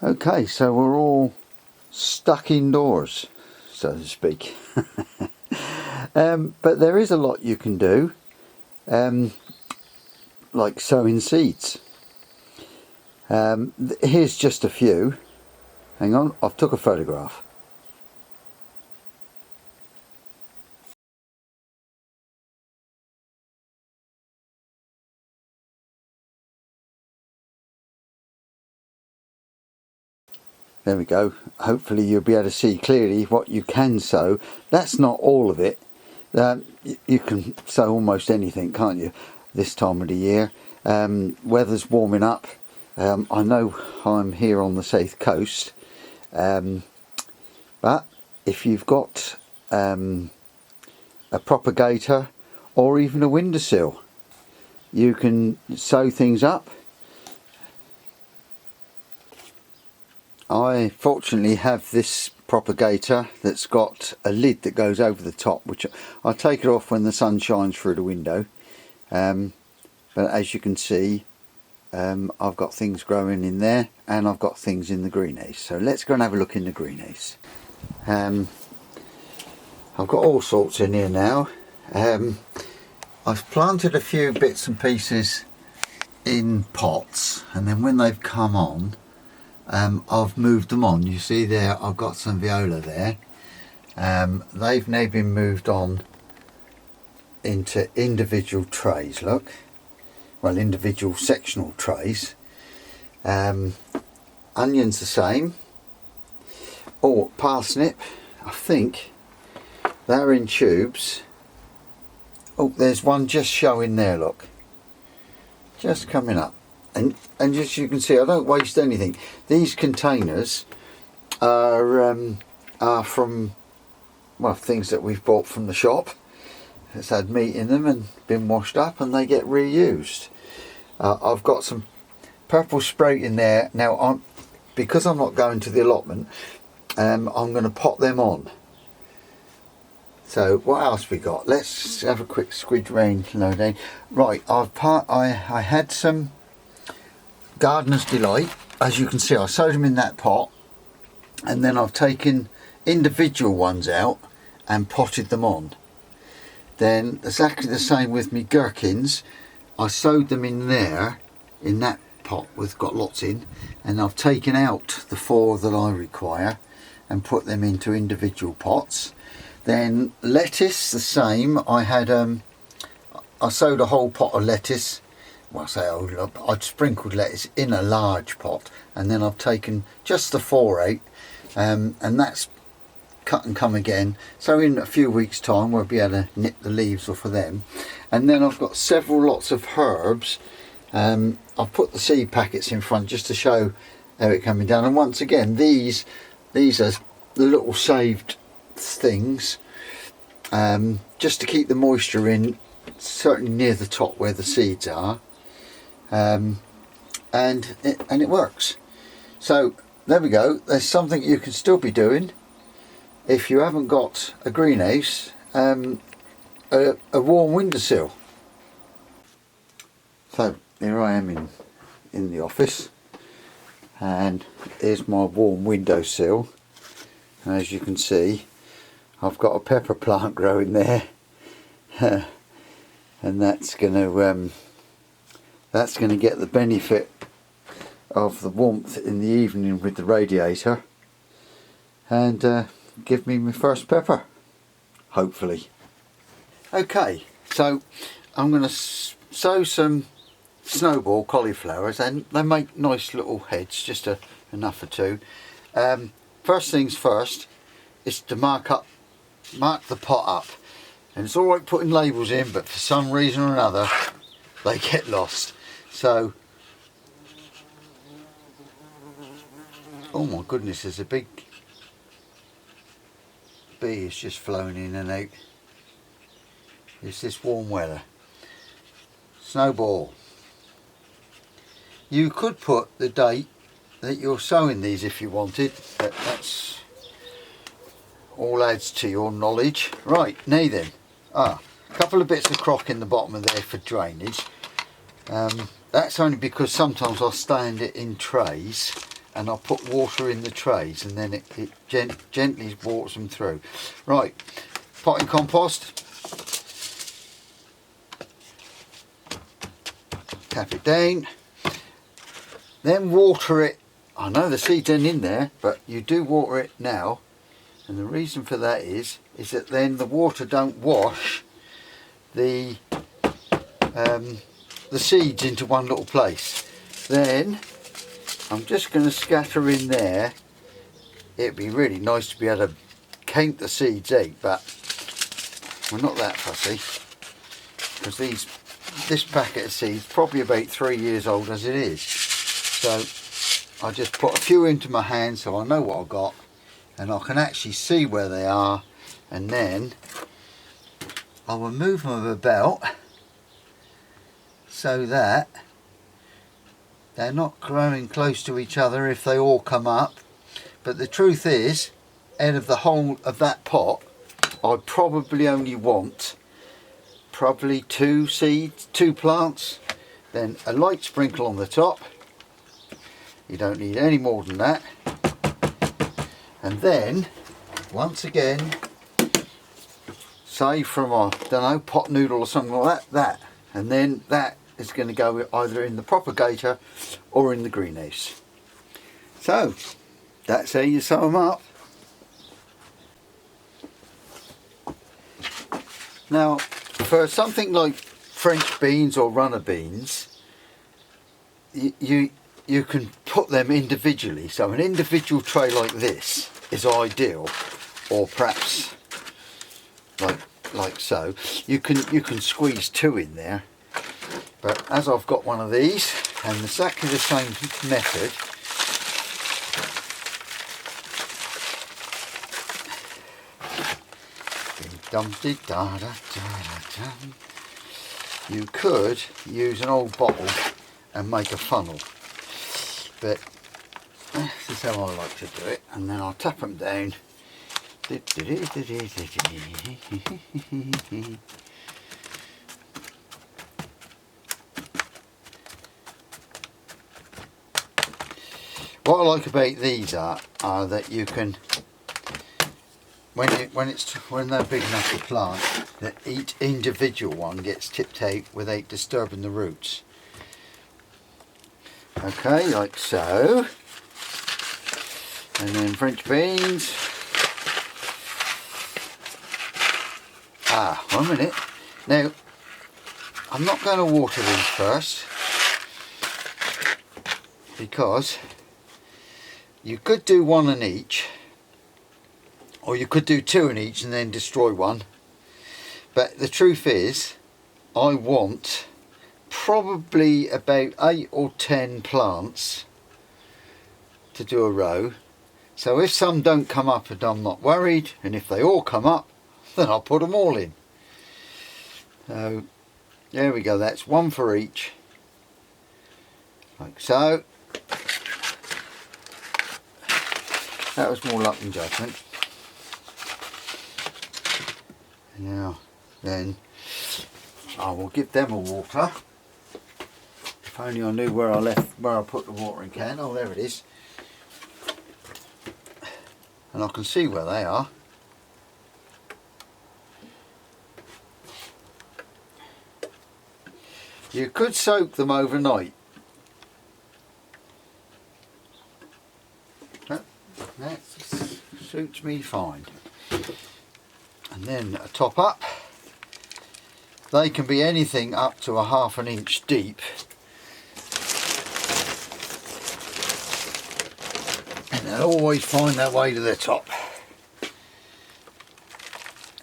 Okay, so we're all stuck indoors, so to speak. But there is a lot you can do, like sowing seeds. Here's just a few. Hang on, I've took a photograph. There we go. Hopefully you'll be able to see clearly what you can sow. That's not all of it. You can sow almost anything, can't you, this time of the year. Weather's warming up. I know I'm here on the south coast, but if you've got a propagator or even a windowsill, you can sow things up. I fortunately have this propagator that's got a lid that goes over the top, which I take it off when the sun shines through the window, but as you can see, I've got things growing in there and I've got things in the greenhouse. So let's go and have a look in the greenhouse. I've got all sorts in here now. I've planted a few bits and pieces in pots, and then when they've come on, I've moved them on. You see there, I've got some viola there. They've now been moved on into individual trays, look. Well, individual sectional trays. Onions the same. Oh, parsnip, I think they're in tubes. Oh, there's one just showing there, look. Just coming up. And as you can see, I don't waste anything. These containers are from, well, things that we've bought from the shop. It's had meat in them and been washed up, and they get reused. I've got some purple sprout in there. Now, because I'm not going to the allotment, I'm going to pot them on. So what else we got? Let's have a quick squid rain load. Right, I had some Gardener's Delight. As you can see, I sowed them in that pot, and then I've taken individual ones out and potted them on. Then exactly the same with me gherkins. I sowed them in there, in that pot with got lots in, and I've taken out the 4 that I require and put them into individual pots. Then lettuce, the same. I sowed a whole pot of lettuce. Well, I'd sprinkled lettuce in a large pot, and then I've taken just the 4 out, and that's cut and come again. So in a few weeks' time we'll be able to nip the leaves off of them. And then I've got several lots of herbs. I've put the seed packets in front just to show how it's coming down. And once again, these are the little saved things, just to keep the moisture in, certainly near the top where the seeds are. And it works. So there we go. There's something you can still be doing if you haven't got a greenhouse, a warm windowsill. So here I am in the office, and here's my warm windowsill. And as you can see, I've got a pepper plant growing there, and that's going to get the benefit of the warmth in the evening with the radiator, and give me my first pepper, hopefully. Okay, so I'm going to sow some snowball cauliflowers, and they make nice little heads, just enough for 2. First things first is to mark the pot up, and it's alright putting labels in, but for some reason or another they get lost. So, oh my goodness, there's a big bee is just flown in and out. It's this warm weather. Snowball. You could put the date that you're sowing these if you wanted, but that's all adds to your knowledge. Right, now then, a couple of bits of crock in the bottom of there for drainage. That's only because sometimes I'll stand it in trays and I'll put water in the trays, and then it gently waters them through. Right, potting compost. Tap it down, then water it. I know the seeds aren't in there, but you do water it now, and the reason for that is that then the water don't wash the seeds into one little place. Then I'm just going to scatter in there. It'd be really nice to be able to count the seeds out, but we're not that fussy, because this packet of seeds probably about 3 years old as it is. So I just put a few into my hand so I know what I've got, and I can actually see where they are, and then I will move them about so that they're not growing close to each other if they all come up. But the truth is, out of the whole of that pot, I probably only want probably 2 seeds, 2 plants, then a light sprinkle on the top. You don't need any more than that. And then, once again, say from a, don't know, pot noodle or something like that, and then that is going to go either in the propagator or in the greenhouse. So that's how you sow them up. Now, for something like French beans or runner beans, you can put them individually. So an individual tray like this is ideal, or perhaps like so. You can squeeze 2 in there. But as I've got one of these, and exactly the same method, you could use an old bottle and make a funnel, but this is how I like to do it. And then I'll tap them down. What I like about these are that you can, when they're big enough to plant, that each individual one gets tipped out without disturbing the roots. Okay, like so. And then French beans. One minute. Now, I'm not going to water these first, because you could do 1 in each, or you could do 2 in each and then destroy one. But the truth is, I want probably about 8 or 10 plants to do a row. So if some don't come up, and I'm not worried, and if they all come up, then I'll put them all in. So there we go, that's 1 for each, like so. That was more luck than judgment. Now then, I will give them a water. If only I knew where I put the watering can. Oh, there it is. And I can see where they are. You could soak them overnight. That suits me fine. And then a top up. They can be anything up to a ½ an inch deep. And they'll always find their way to the top.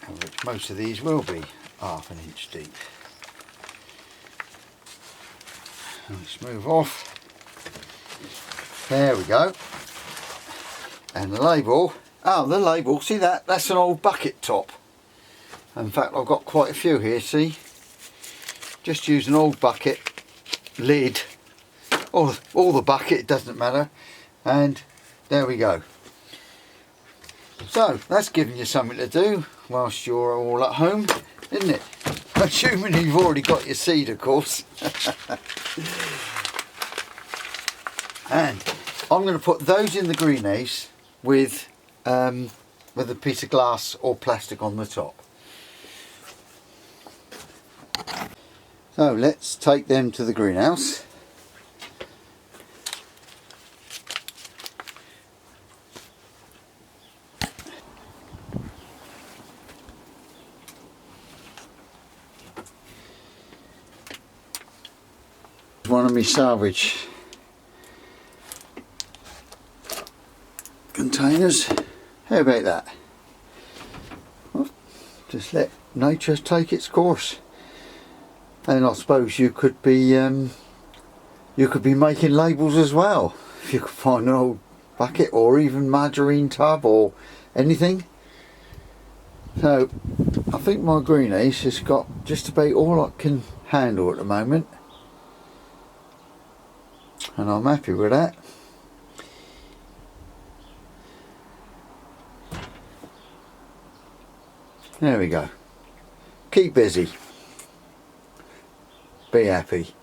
Which most of these will be ½ an inch deep. Let's move off. There we go. And the label, the label, see that's an old bucket top. In fact, I've got quite a few here, see? Just use an old bucket lid, or the bucket, it doesn't matter. And there we go. So, that's giving you something to do whilst you're all at home, isn't it? Assuming you've already got your seed, of course. And I'm going to put those in the greenhouse with a piece of glass or plastic on the top. So let's take them to the greenhouse. One of my salvage containers. How about that? Well, just let nature take its course. And I suppose you could be making labels as well if you could find an old bucket or even margarine tub or anything. So I think my greenhouse has got just about all I can handle at the moment, and I'm happy with that. There we go. Keep busy. Be happy.